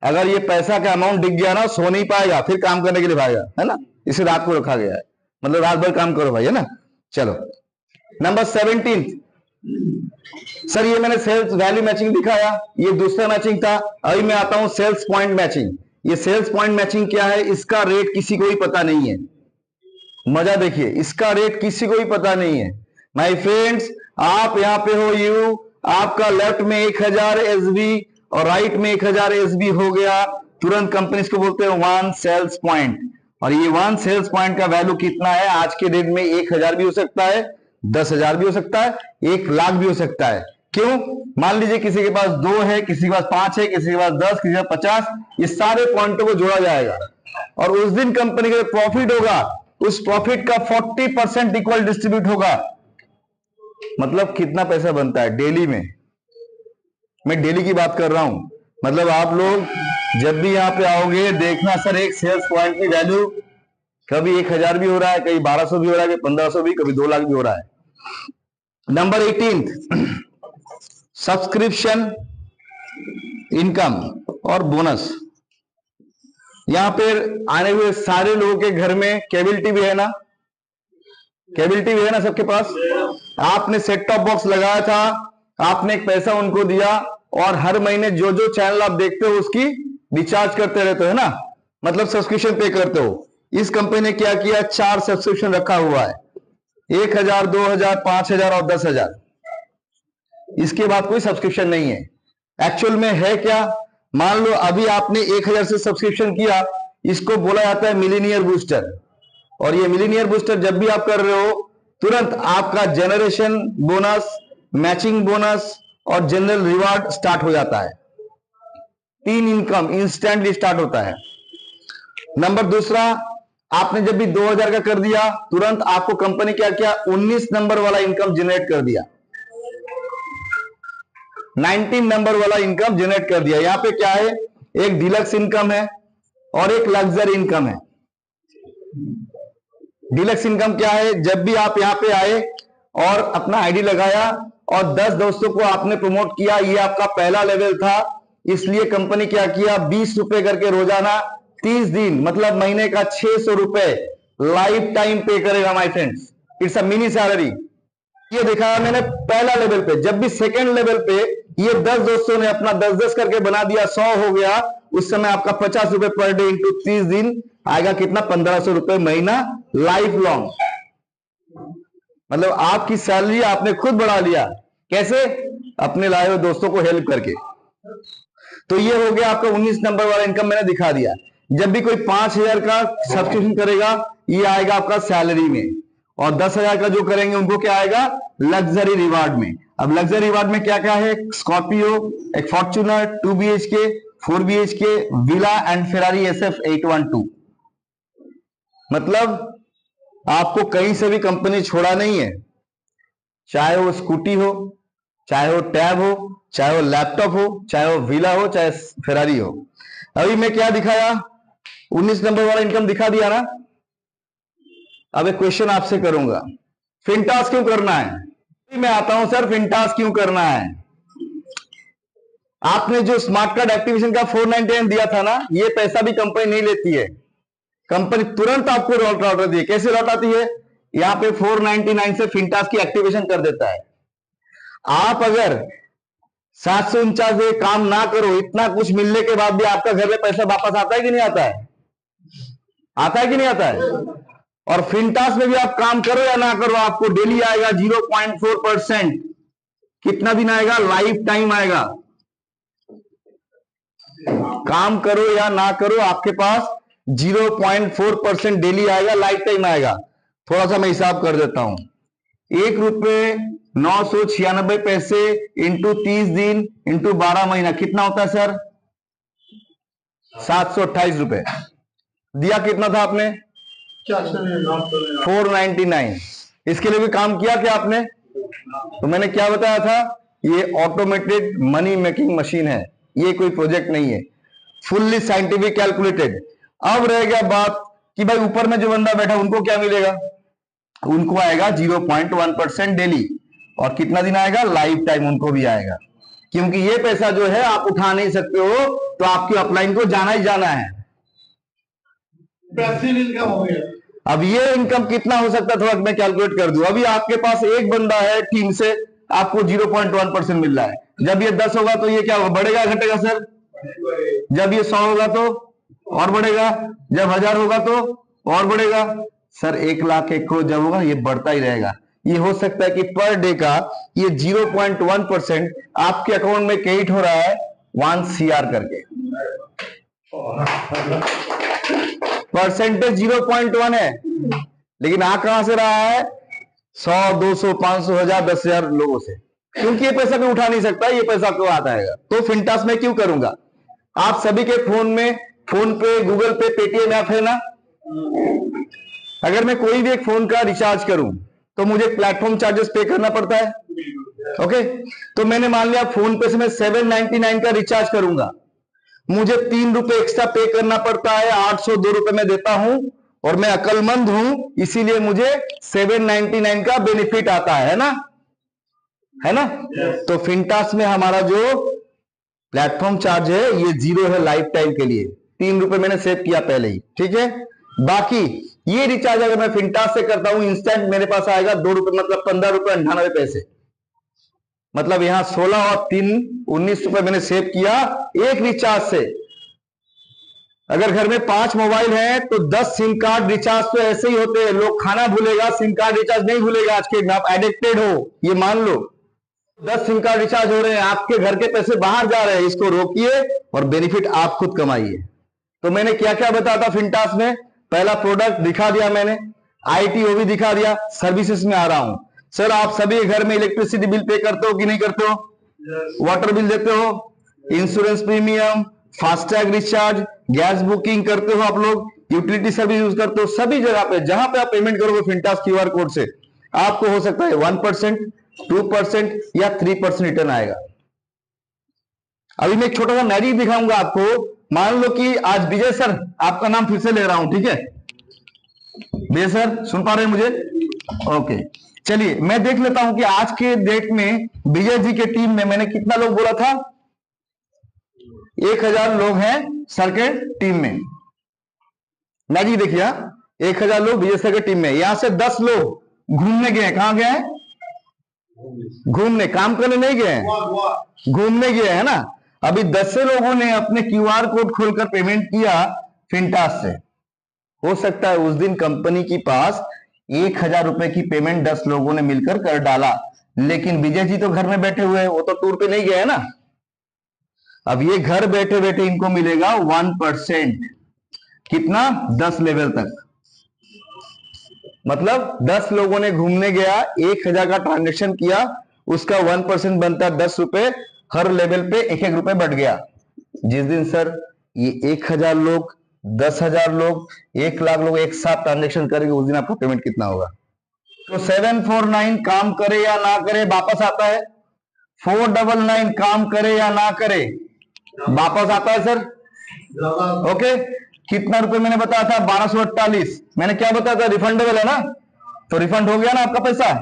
अगर ये पैसा का अमाउंट दिख गया ना, सो नहीं पाएगा, फिर काम करने के लिए भागेगा, है ना। इसे रात को रखा गया है, मतलब रात भर काम करो भाई, है ना। चलो नंबर 17 सर ये मैंने सेल्स वैल्यू मैचिंग दिखाया, ये दूसरा मैचिंग था। अभी मैं आता हूं सेल्स पॉइंट मैचिंग। ये सेल्स पॉइंट मैचिंग क्या है, इसका रेट किसी को भी पता नहीं है। मजा देखिए, इसका रेट किसी को भी पता नहीं है। माय फ्रेंड्स, आप यहां पे हो यू, आपका लेफ्ट में 1000 एसबी और राइट में 1000 एसबी हो गया, तुरंत कंपनी इसको बोलते हैं वन सेल्स पॉइंट। और ये वन सेल्स पॉइंट का वैल्यू कितना है आज के डेट में? 1000 भी हो सकता है, 10,000 भी हो सकता है, 1,00,000 भी हो सकता है। क्यों? मान लीजिए किसी के पास 2 है, किसी के पास 5 है, किसी के पास 10, किसी के पास 50, ये सारे पॉइंटों को जोड़ा जाएगा और उस दिन कंपनी का प्रॉफिट होगा, उस प्रॉफिट का 40% इक्वल डिस्ट्रीब्यूट होगा। मतलब कितना पैसा बनता है डेली में? मैं डेली की बात कर रहा हूं। मतलब आप लोग जब भी यहां पे आओगे देखना सर, एक सेल्स पॉइंट की वैल्यू कभी 1000 भी हो रहा है, कभी 1200 भी हो रहा है, कभी 1500 भी, कभी 2,00,000 भी हो रहा है। नंबर 18 सब्सक्रिप्शन इनकम और बोनस। यहां पर आने हुए सारे लोगों के घर में केबल टीवी है ना? केबल टीवी है ना सबके पास? आपने सेट टॉप बॉक्स लगाया था, आपने एक पैसा उनको दिया और हर महीने जो जो चैनल आप देखते हो उसकी रिचार्ज करते रहते हो ना, मतलब सब्सक्रिप्शन पे करते हो। इस कंपनी ने क्या किया, 4 सब्सक्रिप्शन रखा हुआ है, 1000, 2000, 5000 और 10,000। इसके बाद कोई सब्सक्रिप्शन नहीं है। एक्चुअल में है क्या, मान लो अभी आपने 1000 से सब्सक्रिप्शन किया, इसको बोला जाता है मिलीनियर बूस्टर। और ये मिलीनियर बूस्टर जब भी आप कर रहे हो, तुरंत आपका जनरेशन बोनस, मैचिंग बोनस और जनरल रिवार्ड स्टार्ट हो जाता है। 3 इनकम इंस्टेंटली स्टार्ट होता है। नंबर दूसरा, आपने जब भी 2000 का कर दिया, तुरंत आपको कंपनी क्या किया, 19 नंबर वाला इनकम जनरेट कर दिया, 19 नंबर वाला इनकम जनरेट कर दिया। यहां पे क्या है, एक डिलक्स इनकम है और एक लग्जरी इनकम है। डिलक्स इनकम क्या है, जब भी आप यहां पे आए और अपना आईडी लगाया और 10 दोस्तों को आपने प्रमोट किया, ये आपका पहला लेवल था, इसलिए कंपनी क्या किया, 20 रुपए करके रोजाना 30 दिन, मतलब महीने का 600 रुपए लाइफ टाइम पे करेगा my friends. It's a mini salary. ये दिखाया मैंने पहला लेवल पे। जब भी सेकेंड लेवल पे ये 10 दोस्तों ने अपना 10-10 करके बना दिया, 100 हो गया, उस समय आपका 50 रुपए पर डे इंटू 30 दिन आएगा कितना, 1500 रुपए महीना लाइफ लॉन्ग। मतलब आपकी सैलरी आपने खुद बढ़ा लिया। कैसे? अपने लाए हुए दोस्तों को हेल्प करके। तो ये हो गया आपका 19 नंबर वाला इनकम, मैंने दिखा दिया। जब भी कोई 5000 का सब्सक्रिप्शन करेगा, ये आएगा आपका सैलरी में, और 10,000 का जो करेंगे उनको क्या आएगा, लग्जरी रिवार्ड में। अब लग्जरी रिवार्ड में क्या क्या है, स्कॉर्पियो, एक Fortuner, 2 BHK, 4 BHK, villa and Ferrari SF 812। मतलब आपको कहीं से भी कंपनी छोड़ा नहीं है, चाहे वो स्कूटी हो, चाहे वो टैब हो, चाहे वो लैपटॉप हो, चाहे वो विला हो, चाहे फेरारी हो। अभी मैं क्या दिखाया, 19 नंबर वाला इनकम दिखा दिया ना। अब एक क्वेश्चन आपसे करूंगा, फिनटास क्यों करना है? मैं आता हूं सर, फिनटास क्यों करना है? आपने जो स्मार्ट कार्ड एक्टिवेशन का 499 दिया था ना, ये पैसा भी कंपनी नहीं लेती है। कंपनी तुरंत आपको लौटाती है। कैसे लौटाती है? यहां पे 499 से फिनटास की एक्टिवेशन कर देता है। आप अगर 749 काम ना करो, इतना कुछ मिलने के बाद भी आपका घर में पैसा वापस आता है कि नहीं आता है? आता है कि नहीं आता है? और फिनटास में भी आप काम करो या ना करो, आपको डेली आएगा 0.4%। कितना दिन आएगा? लाइफ टाइम आएगा। काम करो या ना करो, आपके पास 0.4% डेली आएगा, लाइफ टाइम आएगा। थोड़ा सा मैं हिसाब कर देता हूं, 1 रुपये 996 पैसे इंटू 30 दिन इंटू 12 महीना कितना होता है सर? 728 रुपए। दिया कितना था आपने? 499। इसके लिए भी काम किया क्या आपने? तो मैंने क्या बताया था, ये ऑटोमेटेड मनी मेकिंग मशीन है, ये कोई प्रोजेक्ट नहीं है, फुल्ली साइंटिफिक कैलकुलेटेड। अब रह गया बात कि भाई ऊपर में जो बंदा बैठा उनको क्या मिलेगा? उनको आएगा 0.1% डेली, और कितना दिन आएगा? लाइफ टाइम उनको भी आएगा। क्योंकि ये पैसा जो है आप उठा नहीं सकते हो, तो आपकी अपलाइन को जाना ही जाना है। पैसिव इनकम हो गया। अब ये इनकम कितना हो सकता है, थोड़ा मैं कैलकुलेट कर दूं। अभी आपके पास एक बंदा है टीम से, आपको 0.1% मिल रहा है। जब ये 10 होगा तो ये क्या होगा, बढ़ेगा घटेगा सर? जब ये 100 होगा तो और बढ़ेगा, जब 1000 होगा तो और बढ़ेगा सर। 1 लाख 1 करोड़ जब होगा ये बढ़ता ही रहेगा। ये हो सकता है कि पर डे का ये 0.1% आपके अकाउंट में क्रेडिट हो रहा है 1 CR करके। परसेंटेज 0.1 है, लेकिन आ कहां से रहा है? 100, 200, 500, 1000, 10,000 लोगों से। क्योंकि ये पैसा कोई उठा नहीं सकता, ये पैसा क्यों आता है? तो फिनटास में क्यों करूंगा? आप सभी के फोन में फोन पे, गूगल पे, पेटीएम ऐप है ना? अगर मैं कोई भी एक फोन का रिचार्ज करूं तो मुझे प्लेटफॉर्म चार्जेस पे करना पड़ता है। ओके, तो मैंने मान लिया फोन पे से मैं 799 का रिचार्ज करूंगा, मुझे 3 रुपए एक्स्ट्रा पे करना पड़ता है, 802 रुपए मैं देता हूं, और मैं अकलमंद हूं, इसीलिए मुझे 799 का बेनिफिट आता है ना? है ना? तो फिनटास में हमारा जो प्लेटफॉर्म चार्ज है ये 0 है लाइफ टाइम के लिए। 3 रुपए मैंने सेव किया पहले ही, ठीक है। बाकी ये रिचार्ज अगर मैं फिनटास से करता हूं इंस्टेंट मेरे पास आएगा 2 रुपए, मतलब 15 रुपए 98 पैसे। मतलब यहां 16 और 3 19 रुपए मैंने सेव किया एक रिचार्ज से। अगर घर में 5 मोबाइल है तो 10 सिम कार्ड रिचार्ज तो ऐसे ही होते हैं। लोग खाना भूलेगा, सिम कार्ड रिचार्ज नहीं भूलेगा। आज के आप एडिक्टेड हो, ये मान लो। 10 सिम कार्ड रिचार्ज हो रहे हैं, आपके घर के पैसे बाहर जा रहे हैं, इसको रोकिए और बेनिफिट आप खुद कमाइए। तो मैंने क्या क्या बताया था फिनटास में? पहला प्रोडक्ट दिखा दिया मैंने, ITO भी दिखा दिया। सर्विसेज में आ रहा हूं। सर आप सभी घर में इलेक्ट्रिसिटी बिल पे करते हो कि नहीं करते हो? वाटर बिल देते हो, insurance premium, FASTag recharge, gas booking करते हो आप लोग, यूटिलिटी सर्विस यूज करते हो। सभी जगह पे जहां पे आप पेमेंट करोगे फिनटास QR कोड से, आपको हो सकता है 1%, 2% या 3% रिटर्न आएगा। अभी मैं एक छोटा सा मैजिक दिखाऊंगा आपको। मान लो कि आज विजय सर, आपका नाम फिर से ले रहा हूं, ठीक है विजय सर, सुन पा रहे हैं मुझे? ओके, चलिए मैं देख लेता हूं कि आज के डेट में विजय जी के टीम में मैंने कितना लोग बोला था? 1000 लोग हैं सर के टीम में। मैजिक देखिए, 1000 लोग विजय सर के टीम में। यहां से 10 लोग घूमने गए। कहां गए? घूमने, काम करने नहीं गए, घूमने गए, है ना? अभी 10 लोगों ने अपने QR कोड खोलकर पेमेंट किया फिनटास से। हो सकता है उस दिन कंपनी के पास 1000 रुपए की पेमेंट 10 लोगों ने मिलकर कर डाला, लेकिन विजय जी तो घर में बैठे हुए हैं, वो तो टूर पे नहीं गए ना। अब ये घर बैठे बैठे इनको मिलेगा 1%। कितना? 10 लेवल तक। मतलब 10 लोगों ने घूमने गया, 1000 का ट्रांजेक्शन किया, उसका 1% बनता है 10 रुपए। हर लेवल पे 1-1 रुपए बढ़ गया। जिस दिन सर ये 1000 लोग, 10,000 लोग, 1 लाख लोग एक साथ ट्रांजेक्शन करेंगे, उस दिन आपका पेमेंट कितना होगा? तो 749 काम करे या ना करे वापस आता है, 499 काम करे या ना करे वापस आता है सर। ओके, कितना रुपए मैंने बताया था? 1248। मैंने क्या बताया था? रिफंडेबल है ना? तो रिफंड हो गया ना आपका पैसा।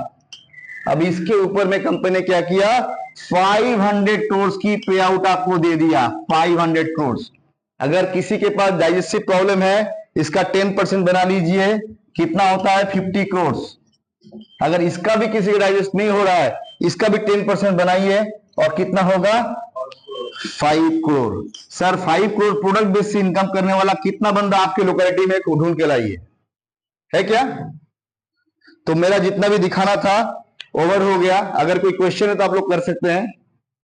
अब इसके ऊपर में कंपनी ने क्या किया? 500 करोड़ की पे आउट आपको दे दिया। 500 करोड़। अगर किसी के पास डाइजेस्टिव प्रॉब्लम है, इसका 10% बना लीजिए, कितना होता है? 50 करोड़। अगर इसका भी किसी का डाइजेस्ट नहीं हो रहा है, इसका भी 10% बनाइए, और कितना होगा? 5 crore. Sir 5 crore product base से इनकम करने वाला कितना बंदा आपके लोकेलिटी में ढूंढ के लाइए, है क्या? तो मेरा जितना भी दिखाना था ओवर हो गया। अगर कोई क्वेश्चन है तो आप लोग कर सकते हैं।